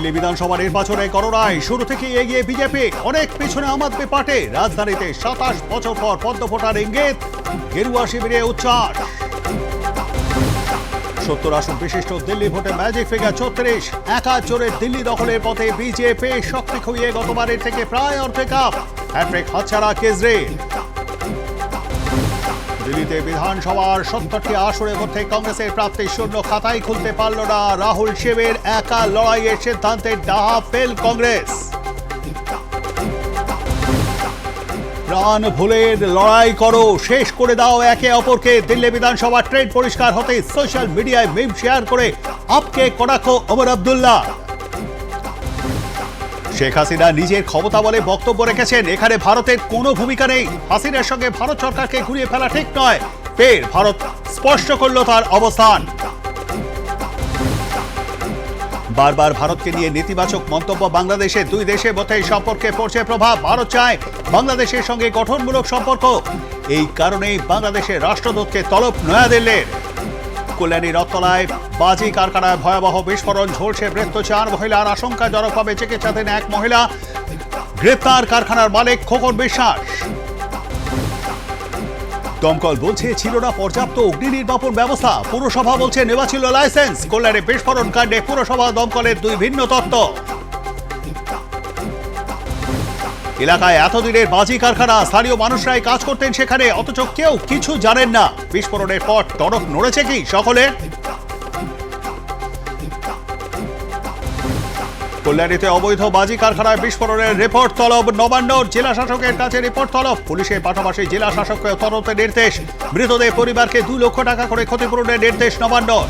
দিল্লি বিধানসভা নির্বাচনে করোনায় শুরু থেকে এগিয়ে বিজেপি, অনেক পিছনে আম আদমি পার্টি। রাজধানীতে 27 বছর পর পদ্ম ফোটার ইঙ্গিত, গেরুয়া শিবিরে উচ্ছ্বাস। 70 আসন বিশিষ্ট দিল্লি ভোটে ম্যাজিক ফিগার 34, একা জোরে দিল্লি দখলের পথে বিজেপি। শক্তি খুইয়ে গতবারের থেকে প্রায় অর্ধেক আপ, হ্যাট্রিক হাতছাড়া কেজরিওয়াল। দিল্লিতে বিধানসভার 70টি আসনের মধ্যে কংগ্রেসের প্রাপ্তি শূন্য, খাতাই খুলতে পারল না রাহুল শিবের একা লড়াইয়ের সিদ্ধান্তে ডাহা ফেল কংগ্রেস। প্রাণ ভুলের লড়াই করো, শেষ করে দাও একে অপরকে। দিল্লি বিধানসভা ট্রেন্ড পরিষ্কার হতে সোশ্যাল মিডিয়ায় মিম শেয়ার করে আপকে কটাক্ষ ওমর আব্দুল্লাহ। শেখ হাসিনা নিজের ক্ষমতা বলে বক্তব্য রেখেছেন, এখানে ভারতের কোনো ভূমিকা নেই। হাসিনার সঙ্গে ভারত সরকারকে ঘুরিয়ে ফেলা ঠিক নয়। ফের ভারত স্পষ্ট করল তার অবস্থান। বারবার ভারতকে নিয়ে নেতিবাচক মন্তব্য বাংলাদেশে, দুই দেশের মধ্যে সম্পর্কে পড়ছে প্রভাব। ভারত চায় বাংলাদেশের সঙ্গে গঠনমূলক সম্পর্ক, এই কারণেই বাংলাদেশের রাষ্ট্রদূতকে তলব নয়াদিল্লির। কল্যাণী রথতলায় বাজি কারখানায় ভয়াবহ বিস্ফোরণ, ঝলসে মৃত্যু 4 মহিলার, আশঙ্কাজনকভাবে চিকিৎসাধীন 1 মহিলা। গ্রেপ্তার কারখানার মালিক খোকন বিশ্বাস। দমকল বলছে ছিল না পর্যাপ্ত অগ্নি নির্বাপন ব্যবস্থা, পুরসভা বলছে নেওয়া ছিল লাইসেন্স। কল্যাণী বিস্ফোরণ কাণ্ডে পুরসভা দমকলের 2 ভিন্ন তত্ত্ব। এলাকায় এতদিনের বাজি কারখানা, স্থানীয় মানুষরাই কাজ করতেন সেখানে, অথচ কেউ কিছু জানেন না। বিস্ফোরণের পর টনক নড়েছে কি সকলের? কল্যাণীতে অবৈধ বাজি কারখানায় বিস্ফোরণের রিপোর্ট তলব নবান্নর। জেলা শাসকের কাছে রিপোর্ট তলব, পুলিশের পাশাপাশি জেলা শাসককে তদন্তের নির্দেশ। মৃতদের পরিবারকে 2 লক্ষ টাকা করে ক্ষতিপূরণের নির্দেশ নবান্নর।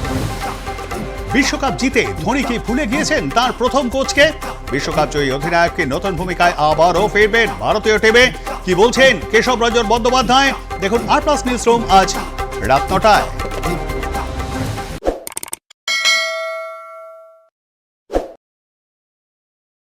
বিশ্বকাপ জিতে ধোনি কি ভুলে গিয়েছেন তার প্রথম কোচকে? বিশ্বকাপ জয়ী অধিনায়ককে নতুন ভূমিকায় আবারও ফিরবেন ভারতীয় টিমে, কি বলছেন কেশব রঞ্জন বন্দ্যোপাধ্যায়? দেখুন আর প্লাস নিউজ রুম আজ রাত 9টায়।